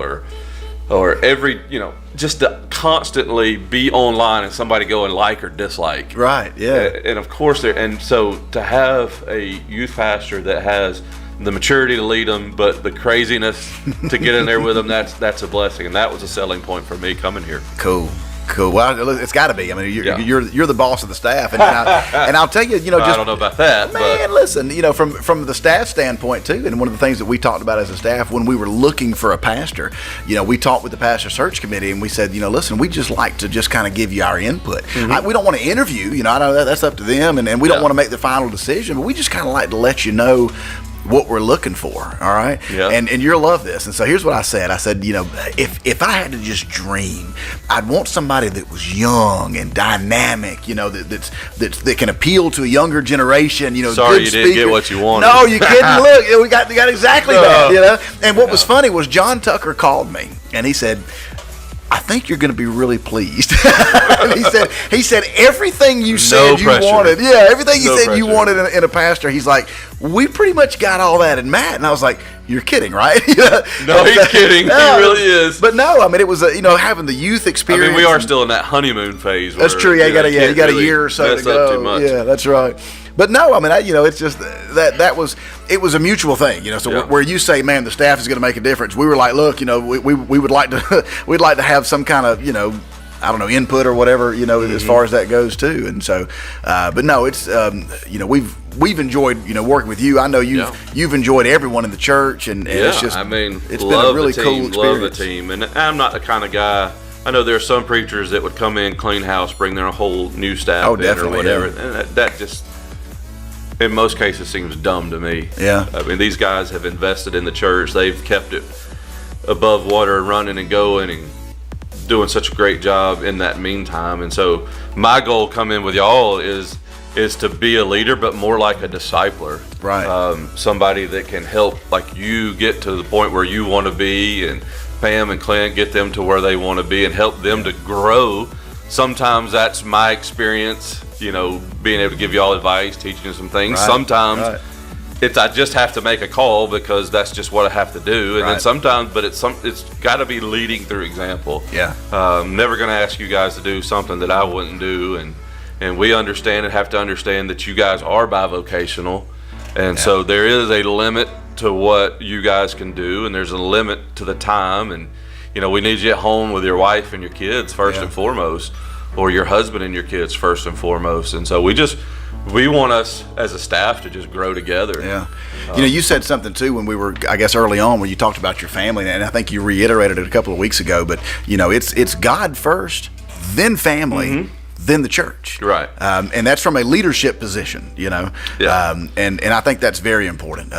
or every, you know, just to constantly be online and somebody go and like or dislike. Right. Yeah. And of course so to have a youth pastor that has the maturity to lead them, but the craziness to get in there with them, that's a blessing, and that was a selling point for me coming here. Cool. Well, it's got to be. I mean, you're the boss of the staff, and I'll tell you, you know, I don't know about that, man. Listen, you know, from the staff standpoint too, and one of the things that we talked about as a staff when we were looking for a pastor, you know, we talked with the pastor search committee, and we said, you know, listen, we just like to just kind of give you our input. We don't want to interview, you know, I know that's up to them, and we don't want to make the final decision, but we just kind of like to let you know what we're looking for, all right? Yeah. And you'll love this. And so here's what I said. I said, you know, if I had to just dream, I'd want somebody that was young and dynamic, you know, that can appeal to a younger generation, you know. Sorry, good you didn't get what you wanted. No, you couldn't. Look, we got exactly that, you know. And what was funny was John Tucker called me, and he said, I think you're going to be really pleased. he said everything you said you wanted. Yeah, everything you said you wanted in a pastor. He's like, we pretty much got all that in Matt. And I was like, you're kidding, right? No, he's kidding. He really is. But no, I mean, it was you know, having the youth experience. I mean, we are still in that honeymoon phase. That's true. Yeah, you got a year or so to go. Too much. Yeah, that's right. But no, I mean, you know, it's just it was a mutual thing, you know. So where you say, man, the staff is going to make a difference, we were like, look, you know, we would like to we'd like to have some kind of, you know, I don't know, input or whatever, you know, as far as that goes too. And so, but no, it's you know, we've enjoyed, you know, working with you. I know you've enjoyed everyone in the church, and it's just, I mean, it's been a really cool experience. Love the team, and I'm not the kind of guy. I know there are some preachers that would come in, clean house, bring their whole new staff in or whatever, and that just, in most cases, seems dumb to me. Yeah. I mean, these guys have invested in the church. They've kept it above water and running and going and doing such a great job in that meantime. And so my goal coming with y'all is to be a leader, but more like a discipler. Right. Somebody that can help, like, you get to the point where you want to be, and Pam and Clint get them to where they want to be, and help them to grow. Sometimes that's my experience, you know, being able to give y'all advice, teaching you some things. Sometimes I just have to make a call because that's just what I have to do. And Right. then sometimes, but it's got to be leading through example. Yeah. Never going to ask you guys to do something that I wouldn't do, and we understand and have to understand that you guys are bivocational, and so there is a limit to what you guys can do, and there's a limit to the time, and we need you at home with your wife and your kids first and foremost, or your husband and your kids first and foremost, and so we want us as a staff to just grow together. Yeah. You said something too when we were, I guess, early on when you talked about your family, and I think you reiterated it a couple of weeks ago, but it's God first, then family, then the church. Right. And that's from a leadership position, Yeah. And I think that's very important.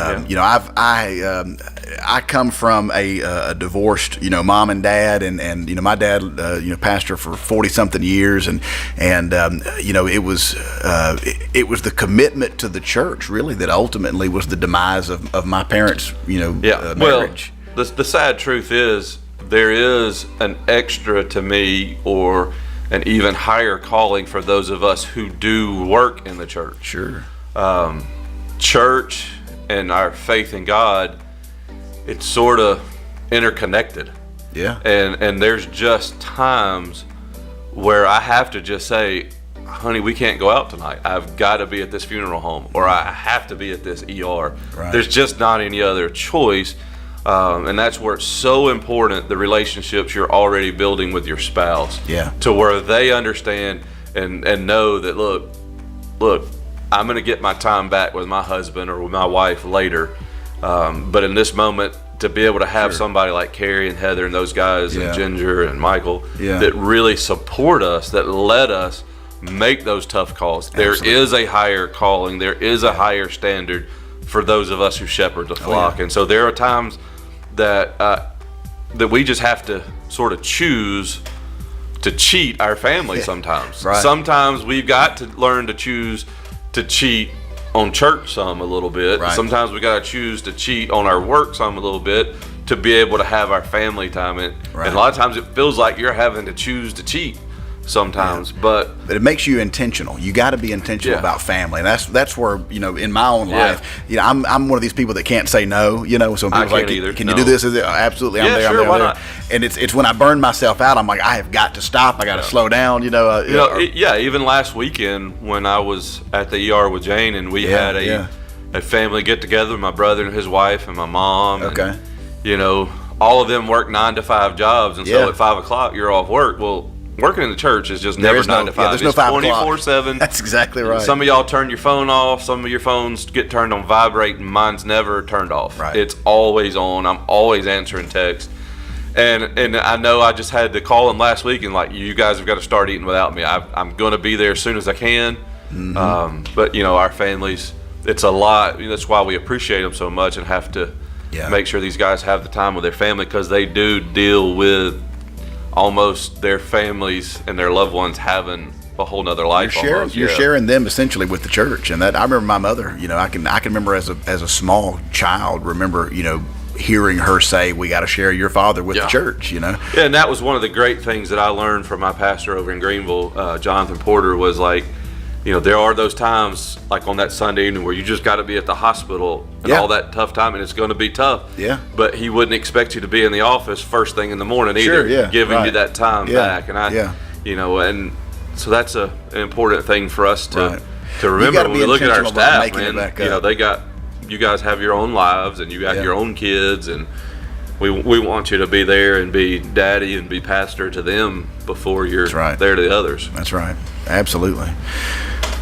I come from a divorced, mom and dad, and my dad, pastor for 40 something years, and it was the commitment to the church really that ultimately was the demise of my parents, marriage. Well, the sad truth is there is an extra to me, or an even higher calling for those of us who do work in the church. Sure. Church and our faith in God, it's sort of interconnected. Yeah. And there's just times where I have to just say, honey, we can't go out tonight. I've got to be at this funeral home, or I have to be at this ER. Right. There's just not any other choice. And that's where it's so important, the relationships you're already building with your spouse. Yeah. To where they understand and know that, look, I'm going to get my time back with my husband or with my wife later. But in this moment, to be able to have somebody like Carrie and Heather and those guys and Ginger and Michael that really support us, that let us make those tough calls. Absolutely. There is a higher calling. There is a higher standard for those of us who shepherd the flock. And so there are times that we just have to sort of choose to cheat our family sometimes. Right. Sometimes we've got to learn to choose to cheat on church some a little bit. Right. Sometimes we got to choose to cheat on our work some a little bit to be able to have our family time. And a lot of times it feels like you're having to choose to cheat sometimes, but it makes you intentional. You got to be intentional about family, and that's where in my own life, I'm one of these people that can't say no. So people like, can you do this? Is it absolutely? I'm there. Sure, I'm there. why I'm there. not? And it's when I burn myself out, I'm like, I have got to stop. I got to slow down. Even last weekend when I was at the ER with Jane, and we had a family get together, my brother and his wife and my mom. Okay. And, all of them work 9 to 5 jobs, and so at 5 o'clock you're off work. Well, working in the church is just never 9 to 5. There's no it's 5 24/7. That's exactly right. Some of y'all turn your phone off. Some of your phones get turned on vibrate, and mine's never turned off. Right. It's always on. I'm always answering text. And I know I just had to call them last week and like, you guys have got to start eating without me. I'm going to be there as soon as I can. Mm-hmm. But our families, it's a lot. That's why we appreciate them so much and have to make sure these guys have the time with their family, because they do deal with almost their families and their loved ones having a whole nother life. You're sharing them essentially with the church, and that I remember my mother. I can remember as a small child, hearing her say, "We got to share your father with the church." Yeah, and that was one of the great things that I learned from my pastor over in Greenville, Jonathan Porter, was like, there are those times like on that Sunday evening where you just got to be at the hospital and all that tough time, and it's going to be tough. Yeah. But he wouldn't expect you to be in the office first thing in the morning either, giving you that time back. And and so that's an important thing for us to remember when we look at our staff, man. You guys have your own lives, and you got your own kids, and we want you to be there and be daddy and be pastor to them before you're there to the others. That's right. Absolutely.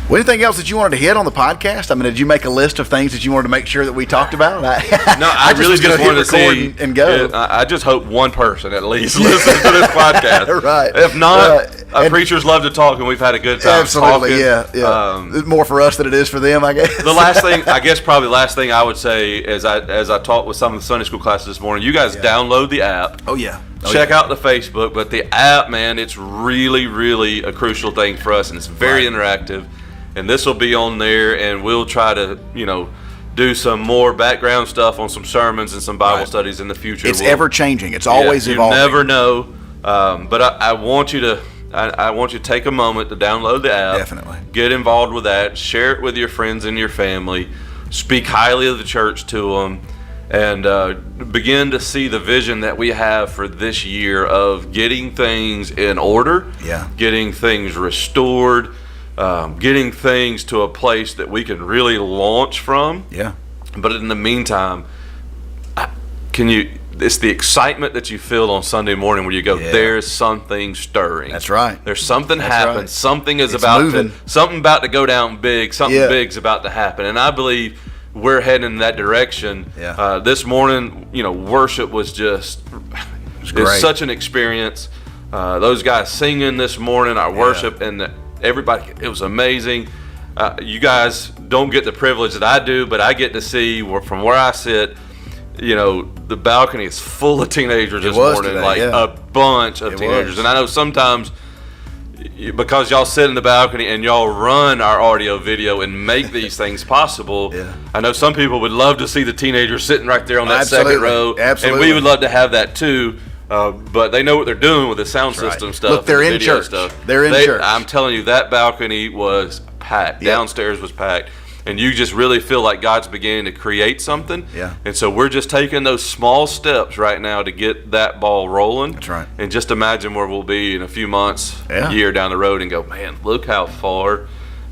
Well, anything else that you wanted to hit on the podcast? I mean, did you make a list of things that you wanted to make sure that we talked about? I really just wanted to see and go. I just hope one person at least listens to this podcast. Right. If not, preachers love to talk, and we've had a good time. Absolutely, talking. Yeah. More for us than it is for them, I guess. The last thing I would say, as I talked with some of the Sunday school classes this morning, you guys download the app. Oh yeah. Check out the Facebook, but the app, man, it's really, really a crucial thing for us, and it's very interactive. And this will be on there, and we'll try to, do some more background stuff on some sermons and some Bible studies in the future. It's ever changing. It's always evolving. You never know. But I want you to take a moment to download the app. Definitely. Get involved with that. Share it with your friends and your family. speak highly of the church to them, and begin to see the vision that we have for this year of getting things in order, getting things restored, getting things to a place that we can really launch from. Yeah. But in the meantime, it's the excitement that you feel on Sunday morning where you go, there's something stirring. That's right. There's something happening. Right. Something is moving. something about to go down big. Something big's about to happen. And I believe we're heading in that direction. This morning, worship was just, it's such an experience. Those guys singing this morning, our worship, and everybody, it was amazing. You guys don't get the privilege that I do, but I get to see from where I sit, the balcony is full of teenagers this morning, today, a bunch of teenagers. And I know sometimes, because y'all sit in the balcony and y'all run our audio video and make these things possible, I know some people would love to see the teenagers sitting right there on that second row. Absolutely. And we would love to have that too. But they know what they're doing with the sound system stuff. Look, they're in church. They're in church. I'm telling you, that balcony was packed. Downstairs was packed. And you just really feel like God's beginning to create something. And so we're just taking those small steps right now to get that ball rolling. That's right. And just imagine where we'll be in a few months, a year down the road, and go, man, look how far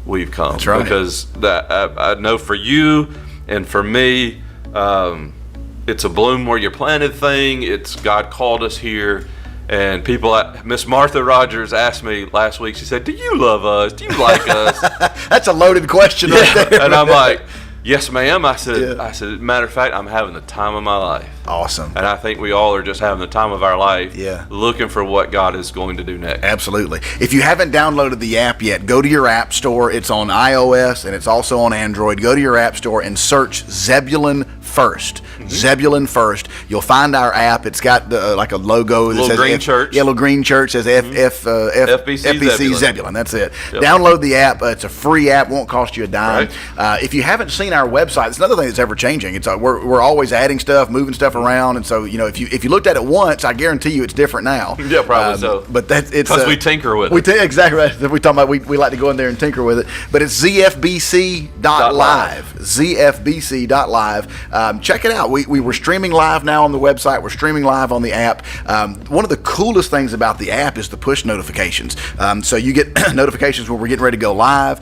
we've come. That's right. Because I know for you and for me, it's a bloom where you're planted thing. It's God called us here. And Miss Martha Rogers asked me last week, she said, do you love us? Do you like us? That's a loaded question right there. And I'm like, yes, ma'am. I said, matter of fact, I'm having the time of my life. Awesome. And I think we all are just having the time of our life, looking for what God is going to do next. Absolutely. If you haven't downloaded the app yet, go to your app store. It's on iOS and it's also on Android. Go to your app store and search Zebulon First. Zebulon First. You'll find our app. It's got like a logo that says green church. Little green church says FBC Zebulon. That's it. Download the app. It's a free app. Won't cost you a dime. Right. If you haven't seen our website, it's another thing that's ever changing. It's we're always adding stuff, moving stuff around, and so if you looked at it once, I guarantee you it's different now. Yeah, probably so. But it's because we tinker with it. Exactly right. We talking about we like to go in there and tinker with it. But it's zfbc.live. zfbc.live. Check it out. We were streaming live now on the website. We're streaming live on the app. One of the coolest things about the app is the push notifications. So you get notifications when we're getting ready to go live.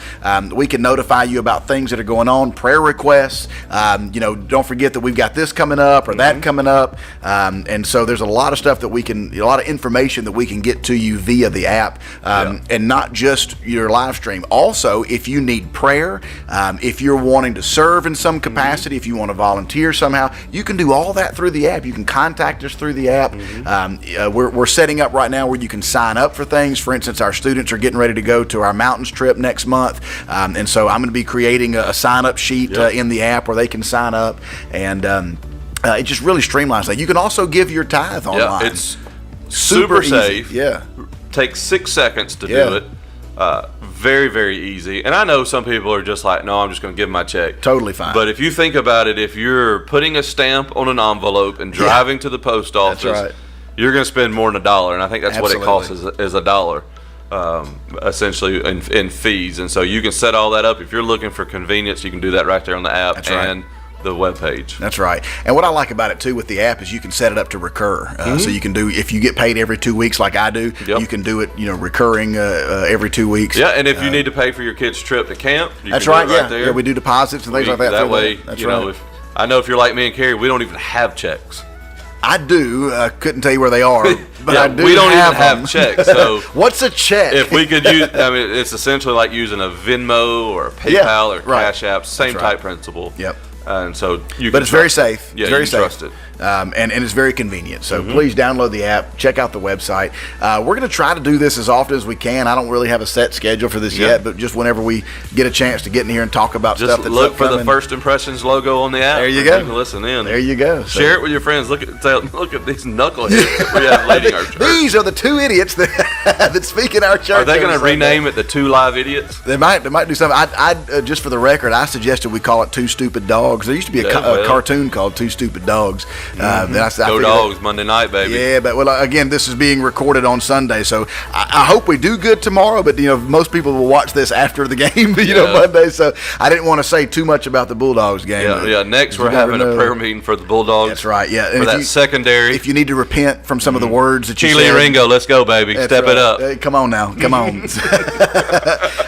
We can notify you about things that are going on, prayer requests. Don't forget that we've got this coming up or that coming up. And so there's a lot of stuff a lot of information that we can get to you via the app, and not just your live stream. Also, if you need prayer, if you're wanting to serve in some capacity, if you want to volunteer somehow, you can do all that through the app. You can contact us through the app. We're setting up right now where you can sign up for things. For instance, our students are getting ready to go to our mountains trip next month, and so I'm going to be creating a sign-up sheet in the app where they can sign up, and it just really streamlines that. You can also give your tithe online. Yeah, it's super safe. Yeah. Takes 6 seconds to do it. Very, very easy. And I know some people are just like, no, I'm just going to give my check. Totally fine. But if you think about it, if you're putting a stamp on an envelope and driving to the post office, you're going to spend more than $1. And I think that's what it costs is $1, essentially in fees. And so you can set all that up. If you're looking for convenience, you can do that right there on the app. That's and the webpage. That's right. And what I like about it too with the app is you can set it up to recur. So you can do, if you get paid every 2 weeks like I do, you can do it, recurring every 2 weeks. Yeah, and if you need to pay for your kid's trip to camp, you that's can right. do it right there. Yeah, we do deposits and things like that. That way, if you're like me and Carrie, we don't even have checks. I do. I couldn't tell you where they are, but I do. We don't have even have checks. So what's a check? If we could use, it's essentially like using a Venmo or a PayPal or Cash App, same type principle. Yep. And so but it's very safe. Yeah, it's very safe. Trust it. And it's very convenient. So please download the app, check out the website. We're going to try to do this as often as we can. I don't really have a set schedule for this yet, but just whenever we get a chance to get in here and talk about stuff that's look for the First Impressions logo on the app. There you go. You can listen in. There you go. So share it with your friends. Look at these knuckleheads that we have leading our church. These are the two idiots that speak in our church. Are they going to rename it the Two Live Idiots? They might do something. I just for the record, I suggested we call it Two Stupid Dogs. Dogs. There used to be a cartoon called Two Stupid Dogs. Go Dogs, Monday night, baby. Yeah, but again, this is being recorded on Sunday, so I hope we do good tomorrow. But most people will watch this after the game, Monday. So I didn't want to say too much about the Bulldogs game. Yeah. Next, we're having a prayer meeting for the Bulldogs. That's right. Yeah, and for that secondary. If you need to repent from some of the words that you Keely said, Ringo, let's go, baby. Step it up. Hey, come on now. Come on.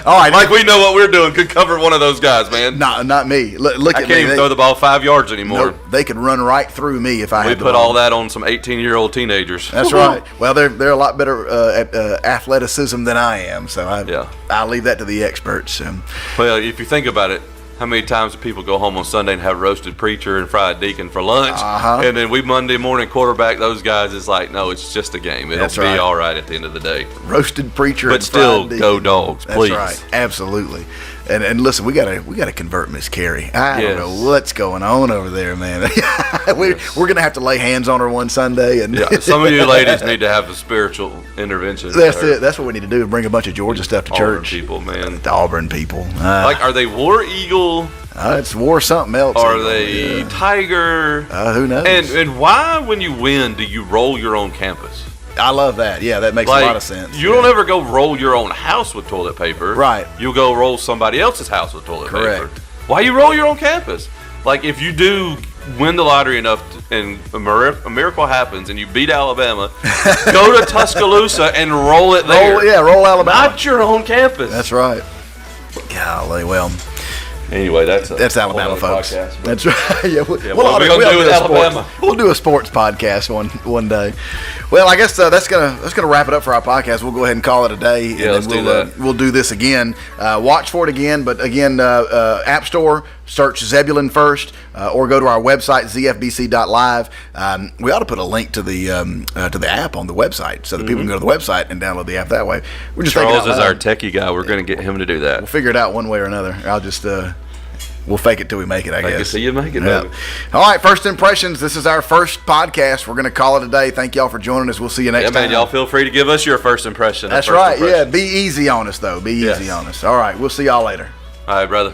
All right, Mike, we know what we're doing. Could cover one of those guys, man. Not me. Look I at can't me. even throw the ball 5 yards anymore. Nope, they could run right through me if I had the ball. We put all that on some 18-year-old teenagers. That's right. Well, they're a lot better at athleticism than I am, so I'll leave that to the experts. Well, if you think about it, how many times do people go home on Sunday and have roasted preacher and fried deacon for lunch? And then we Monday morning quarterback those guys. It's like, no, it's just a game. It'll be all right at the end of the day. Roasted preacher, but still, go Dogs, please. That's right, absolutely. And listen, we gotta convert Miss Carrie. I don't know what's going on over there, man. We're gonna have to lay hands on her one Sunday. And some of you ladies need to have a spiritual intervention. That's it. That's what we need to do. Bring a bunch of Georgia stuff to church. People, man. The Auburn people. Like, are they War Eagle? It's War something else. Are they Tiger? Who knows? And why, when you win, do you roll your own campus? I love that. Yeah, that makes a lot of sense. You don't ever go roll your own house with toilet paper. Right. You'll go roll somebody else's house with toilet paper. Correct. Why you roll your own campus? Like, if you do win the lottery enough and a miracle happens and you beat Alabama, go to Tuscaloosa and roll it there. Roll Alabama. Not your own campus. That's right. Golly, well. Anyway, that's Alabama, folks. Podcast, that's right. Yeah, what are we gonna do with Alabama? We'll do a sports podcast one day. Well, I guess that's gonna wrap it up for our podcast. We'll go ahead and call it a day. Yeah, let's do that. We'll do this again. Watch for it again, but again, App Store, search Zebulon first, or go to our website zfbc.live. We ought to put a link to the app on the website so that people can go to the website and download the app that way. We're just Charles is our techie guy. We're going to get him to do that. We'll figure it out one way or another. I'll just we'll fake it till we make it, I guess. So you make it. Yeah. All right, First Impressions. This is our first podcast. We're going to call it a day. Thank y'all for joining us. We'll see you next time. Y'all feel free to give us your first impression. That's right. Yeah, be easy on us, though. Be easy on us. All right, we'll see y'all later. All right, brother.